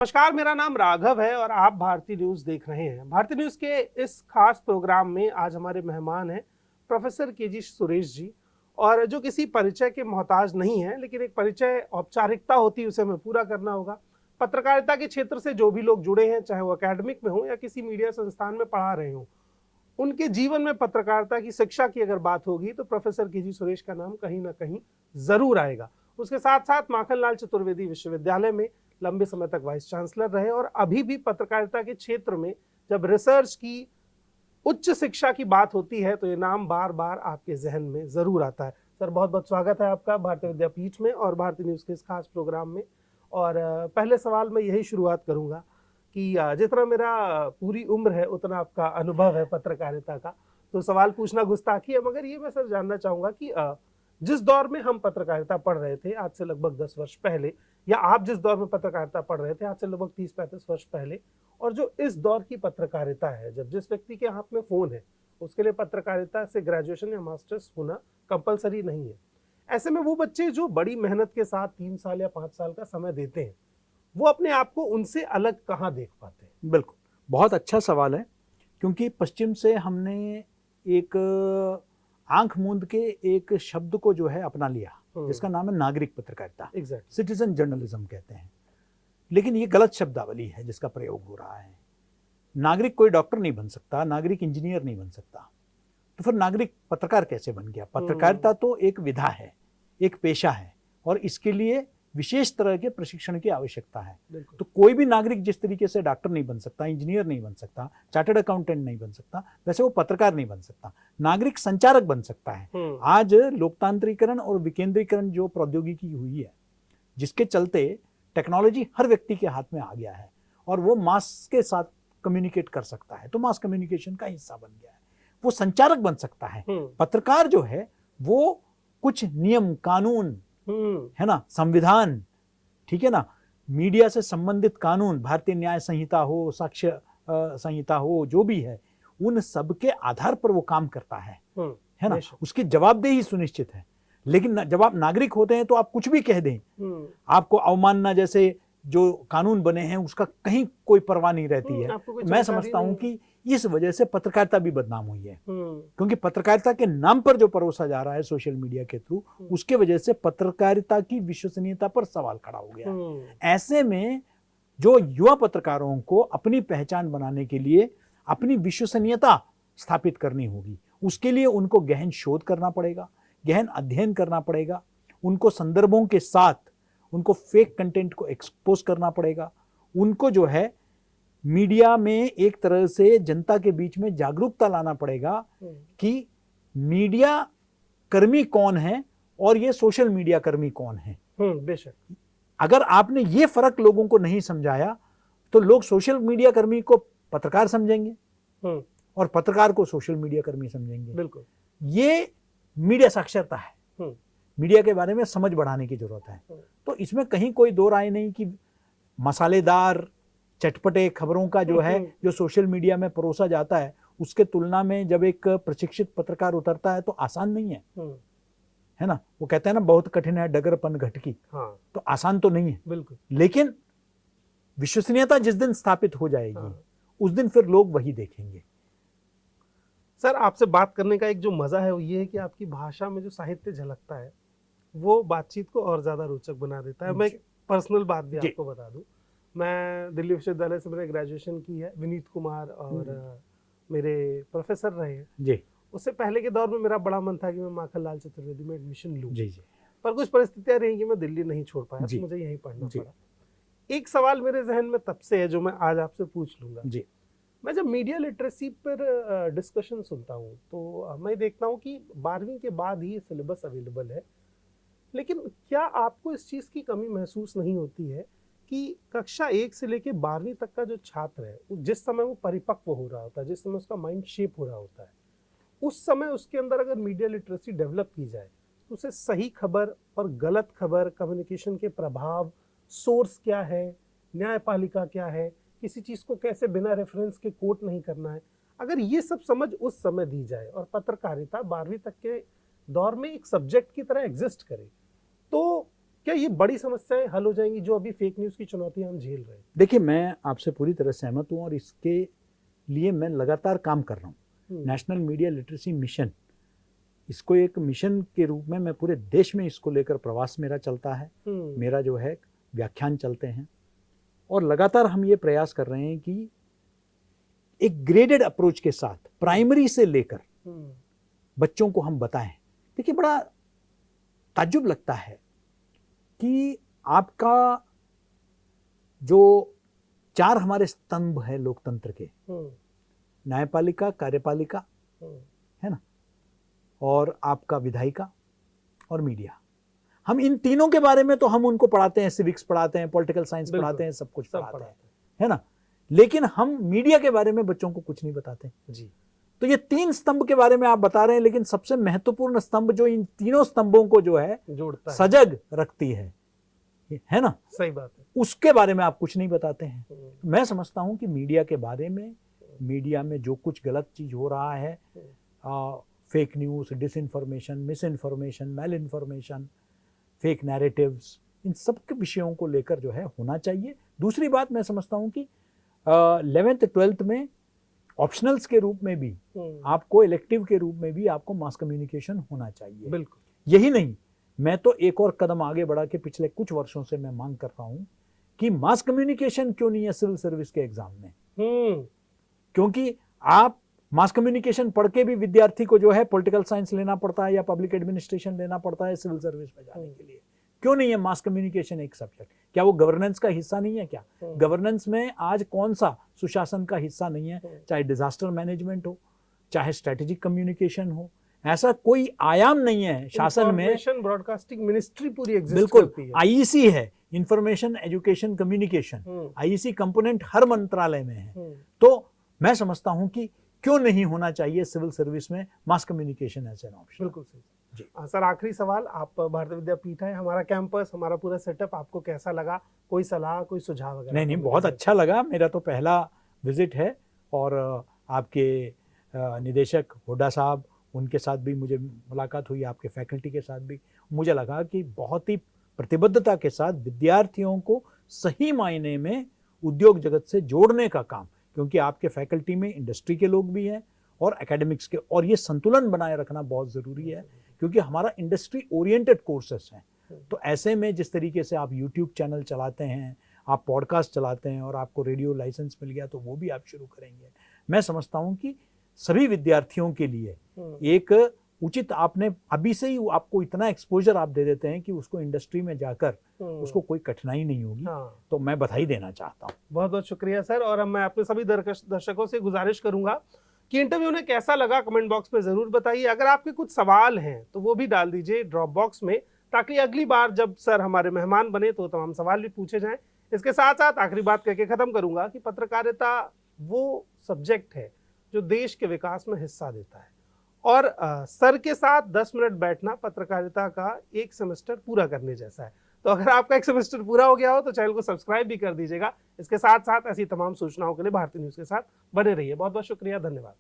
नमस्कार, मेरा नाम राघव है और आप भारतीय न्यूज़ देख रहे हैं। भारतीय न्यूज़ के इस खास प्रोग्राम में आज हमारे मेहमान हैं प्रोफेसर केजी सुरेश जी, और जो किसी परिचय के मोहताज नहीं है, लेकिन एक परिचय औपचारिकता होती है, उसे हमें पूरा करना होगा। पत्रकारिता के क्षेत्र से जो भी लोग जुड़े हैं, चाहे वो एकेडमिक में हो या किसी मीडिया संस्थान में पढ़ा रहे हो, उनके जीवन में पत्रकारिता की शिक्षा की अगर बात होगी तो प्रोफेसर केजी सुरेश का नाम कहीं ना कहीं जरूर आएगा। उसके साथ साथ माखनलाल चतुर्वेदी विश्वविद्यालय में लंबे समय तक वाइस चांसलर रहे और अभी भी पत्रकारिता के क्षेत्र में जब रिसर्च की उच्च शिक्षा की बात होती है तो ये नाम बार बार आपके जहन में जरूर आता है। सर, बहुत बहुत स्वागत है आपका भारतीय विद्यापीठ में और भारतीय न्यूज़ के इस खास प्रोग्राम में। और पहले सवाल में यही शुरुआत करूंगा कि जितना मेरा पूरी उम्र है उतना आपका अनुभव है पत्रकारिता का, तो सवाल पूछना गुस्ताखी है, मगर ये मैं सर जानना चाहूंगा कि जिस दौर में हम पत्रकारिता पढ़ रहे थे आज से लगभग 10 वर्ष पहले, या आप जिस दौर में पत्रकारिता पढ़ रहे थे आज से लगभग 30-35 वर्ष पहले, और जो इस दौर की पत्रकारिता है, जब जिस व्यक्ति के हाथ में फोन है उसके लिए पत्रकारिता से ग्रेजुएशन या मास्टर्स होना कंपलसरी नहीं है। ऐसे में वो बच्चे जो बड़ी मेहनत के साथ 3 साल या 5 साल का समय देते हैं, वो अपने आप को उनसे अलग कहाँ देख पाते हैं? बिल्कुल, बहुत अच्छा सवाल है, क्योंकि पश्चिम से हमने एक आंख मूंद के एक शब्द को जो है अपना लिया, जिसका नाम है नागरिक पत्रकारिता। सिटीजन जर्नलिज्म कहते हैं, लेकिन ये गलत शब्दावली है जिसका प्रयोग हो रहा है। नागरिक कोई डॉक्टर नहीं बन सकता, नागरिक इंजीनियर नहीं बन सकता, तो फिर नागरिक पत्रकार कैसे बन गया? पत्रकारिता तो एक विधा है, एक पेशा है, और इसके लिए विशेष तरह के प्रशिक्षण की आवश्यकता है। तो कोई भी नागरिक जिस तरीके से डॉक्टर नहीं बन सकता, इंजीनियर नहीं बन सकता, चार्टर्ड अकाउंटेंट नहीं बन सकता, वैसे वो पत्रकार नहीं बन सकता। नागरिक संचारक बन सकता है। आज लोकतांत्रिकरण और विकेंद्रीकरण जो प्रौद्योगिकी हुई है, जिसके चलते टेक्नोलॉजी हर व्यक्ति के हाथ में आ गया है और वो मास के साथ कम्युनिकेट कर सकता है, तो मास कम्युनिकेशन का हिस्सा बन गया है, वो संचारक बन सकता है। पत्रकार जो है वो कुछ नियम कानून है ना, संविधान, ठीक है ना, मीडिया से संबंधित कानून, भारतीय न्याय संहिता हो, साक्ष्य संहिता हो, जो भी है, उन सब के आधार पर वो काम करता है ना, उसकी जवाबदेही सुनिश्चित है। लेकिन जब आप नागरिक होते हैं तो आप कुछ भी कह दें, आपको अवमानना जैसे जो कानून बने हैं उसका कहीं कोई परवाह नहीं रहती है। मैं समझता हूं कि इस वजह से पत्रकारिता भी बदनाम हुई है, क्योंकि पत्रकारिता के नाम पर जो परोसा जा रहा है सोशल मीडिया के थ्रू, उसके वजह से पत्रकारिता की विश्वसनीयता पर सवाल खड़ा हो गया। ऐसे में जो युवा पत्रकारों को अपनी पहचान बनाने के लिए अपनी विश्वसनीयता स्थापित करनी होगी, उसके लिए उनको गहन शोध करना पड़ेगा, गहन अध्ययन करना पड़ेगा, उनको संदर्भों के साथ उनको फेक कंटेंट को एक्सपोज करना पड़ेगा, उनको जो है मीडिया में एक तरह से जनता के बीच में जागरूकता लाना पड़ेगा कि मीडिया कर्मी कौन है और ये सोशल मीडिया कर्मी कौन है। बेशक, अगर आपने ये फर्क लोगों को नहीं समझाया तो लोग सोशल मीडिया कर्मी को पत्रकार समझेंगे और पत्रकार को सोशल मीडिया कर्मी समझेंगे। बिल्कुल, ये मीडिया साक्षरता है, मीडिया के बारे में समझ बढ़ाने की जरूरत है। तो इसमें कहीं कोई दो राय नहीं कि मसालेदार चटपटे खबरों का जो है, जो सोशल मीडिया में परोसा जाता है, उसके तुलना में जब एक प्रशिक्षित पत्रकार उतरता है तो आसान नहीं है ना। वो कहते हैं ना, बहुत कठिन है डगरपन घटकी। तो आसान तो नहीं है, बिल्कुल, लेकिन विश्वसनीयता जिस दिन स्थापित हो जाएगी उस दिन फिर लोग वही देखेंगे। सर, आपसे बात करने का एक जो मजा है वो ये है कि आपकी भाषा में जो साहित्य झलकता है वो बातचीत को और ज्यादा रोचक बना देता है। मैं एक पर्सनल बात भी आपको बता दूं, मैं दिल्ली विश्वविद्यालय से मैंने ग्रेजुएशन की है, विनीत कुमार और मेरे प्रोफेसर रहे हैं जी। उससे पहले के दौर में मेरा बड़ा मन था कि मैं माखनलाल चतुर्वेदी में एडमिशन लूं जी, पर कुछ परिस्थितियां रही कि मैं दिल्ली नहीं छोड़ पाया, तो मुझे यहीं पढ़ना पड़ा। एक सवाल मेरे जहन में तब से है जो मैं आज आपसे पूछ लूंगा जी। मैं जब मीडिया लिटरेसी पर डिस्कशन सुनता हूँ तो मैं देखता हूँ कि 12वीं के बाद ही सिलेबस अवेलेबल है, लेकिन क्या आपको इस चीज़ की कमी महसूस नहीं होती है कि कक्षा 1 से लेकर 12वीं तक का जो छात्र है, जिस समय वो परिपक्व हो रहा होता है, जिस समय उसका माइंड शेप हो रहा होता है, उस समय उसके अंदर अगर मीडिया लिटरेसी डेवलप की जाए तो उसे सही खबर और गलत खबर, कम्युनिकेशन के प्रभाव, सोर्स क्या है, न्यायपालिका क्या है, किसी चीज़ को कैसे बिना रेफरेंस के कोट नहीं करना है, अगर ये सब समझ उस समय दी जाए और पत्रकारिता 12वीं तक के दौर में एक सब्जेक्ट की तरह एग्जिस्ट करे, तो क्या ये बड़ी समस्याएं हल हो जाएंगी जो अभी फेक न्यूज की चुनौती हम झेल रहे हैं? देखिए, मैं आपसे पूरी तरह सहमत हूँ और इसके लिए मैं लगातार काम कर रहा हूँ। नेशनल मीडिया लिटरेसी मिशन, इसको एक मिशन के रूप में मैं पूरे देश में इसको लेकर प्रवास मेरा चलता है, मेरा जो है व्याख्यान चलते हैं और लगातार हम ये प्रयास कर रहे हैं कि एक ग्रेडेड अप्रोच के साथ प्राइमरी से लेकर बच्चों को हम बताएं। देखिए, बड़ा ताज्जुब लगता है कि आपका जो 4 हमारे स्तंभ है लोकतंत्र के, न्यायपालिका, कार्यपालिका, है ना, और आपका विधायिका और मीडिया, हम इन तीनों के बारे में तो हम उनको पढ़ाते हैं, सिविक्स पढ़ाते हैं, पॉलिटिकल साइंस पढ़ाते हैं, सब कुछ पढ़ाते हैं, है ना, लेकिन हम मीडिया के बारे में बच्चों को कुछ नहीं बताते जी। तो ये 3 स्तंभ के बारे में आप बता रहे हैं, लेकिन सबसे महत्वपूर्ण स्तंभ जो इन तीनों स्तंभों को जो है जोड़ता है, सजग रखती है ना, सही बात है, उसके बारे में आप कुछ नहीं बताते हैं। मैं समझता हूं कि मीडिया के बारे में, मीडिया में जो कुछ गलत चीज हो रहा है, fake news, disinformation, misinformation, malinformation, fake narratives, इन सब के विषयों को लेकर जो है होना चाहिए। दूसरी बात, मैं समझता हूं कि 11th 12th में ऑप्शनल्स के रूप में भी आपको, इलेक्टिव के रूप में भी आपको मास कम्युनिकेशन होना चाहिए। बिल्कुल। यही नहीं, मैं तो एक और कदम आगे बढ़ा के पिछले कुछ वर्षों से मैं मांग कर रहा हूं कि मास कम्युनिकेशन क्यों नहीं है सिविल सर्विस के एग्जाम में। क्योंकि आप मास कम्युनिकेशन पढ़ के भी विद्यार्थी को जो है पॉलिटिकल साइंस लेना पड़ता है या पब्लिक एडमिनिस्ट्रेशन लेना पड़ता है सिविल सर्विस में जाने के लिए। क्यों नहीं है मास कम्युनिकेशन एक सब्जेक्ट? क्या वो गवर्नेंस का हिस्सा नहीं है क्या? गवर्नेंस में आज कौन सा सुशासन का हिस्सा नहीं है? चाहे डिजास्टर मैनेजमेंट हो, चाहे स्ट्रेटेजिक कम्युनिकेशन हो, ऐसा कोई आयाम नहीं है शासन में। इंफॉर्मेशन ब्रॉडकास्टिंग मिनिस्ट्री पूरी एग्जिस्ट करती है। बिल्कुल, आईईसी है, information education communication, IEC component हर मंत्रालय में है। तो मैं समझता हूं कि क्यों नहीं होना चाहिए सिविल सर्विस में mass communication as an option. बिल्कुल सही जी। सर, आखिरी सवाल, आप भारतीय विद्यापीठ है, हमारा कैंपस, हमारा पूरा सेटअप आपको कैसा लगा? कोई सलाह, कोई सुझाव वगैरह? नहीं, बहुत अच्छा लगा। मेरा तो पहला विजिट है और आपके निदेशक हुड्डा साहब, उनके साथ भी मुझे मुलाकात हुई, आपके फैकल्टी के साथ भी। मुझे लगा कि बहुत ही प्रतिबद्धता के साथ विद्यार्थियों को सही मायने में उद्योग जगत से जोड़ने का काम, क्योंकि आपके फैकल्टी में इंडस्ट्री के लोग भी हैं और एकेडमिक्स के, और ये संतुलन बनाए रखना बहुत ज़रूरी है क्योंकि हमारा इंडस्ट्री ओरिएंटेड कोर्सेस हैं। तो ऐसे में जिस तरीके से आप यूट्यूब चैनल चलाते हैं, आप पॉडकास्ट चलाते हैं और आपको रेडियो लाइसेंस मिल गया तो वो भी आप शुरू करेंगे, मैं समझता हूँ कि सभी विद्यार्थियों के लिए एक उचित, आपने अभी से ही आपको इतना एक्सपोजर आप दे देते हैं कि उसको इंडस्ट्री में जाकर उसको कोई कठिनाई नहीं होगी। तो मैं बधाई देना चाहता हूँ। बहुत बहुत शुक्रिया सर। और मैं अपने सभी दर्शकों से गुजारिश करूंगा कि इंटरव्यू उन्हें कैसा लगा कमेंट बॉक्स में जरूर बताइए। अगर आपके कुछ सवाल हैं तो वो भी डाल दीजिए ड्रॉप बॉक्स में, ताकि अगली बार जब सर हमारे मेहमान बने तो तमाम सवाल भी पूछे जाएं। इसके साथ साथ आखिरी बात कहकर खत्म करूंगा कि पत्रकारिता वो सब्जेक्ट है जो देश के विकास में हिस्सा देता है, और सर के साथ 10 मिनट बैठना पत्रकारिता का एक सेमेस्टर पूरा करने जैसा है। तो अगर आपका एक सेमेस्टर पूरा हो गया हो तो चैनल को सब्सक्राइब भी कर दीजिएगा। इसके साथ साथ ऐसी तमाम सूचनाओं के लिए भारतीय न्यूज़ के साथ बने रहिए। बहुत बहुत शुक्रिया, धन्यवाद।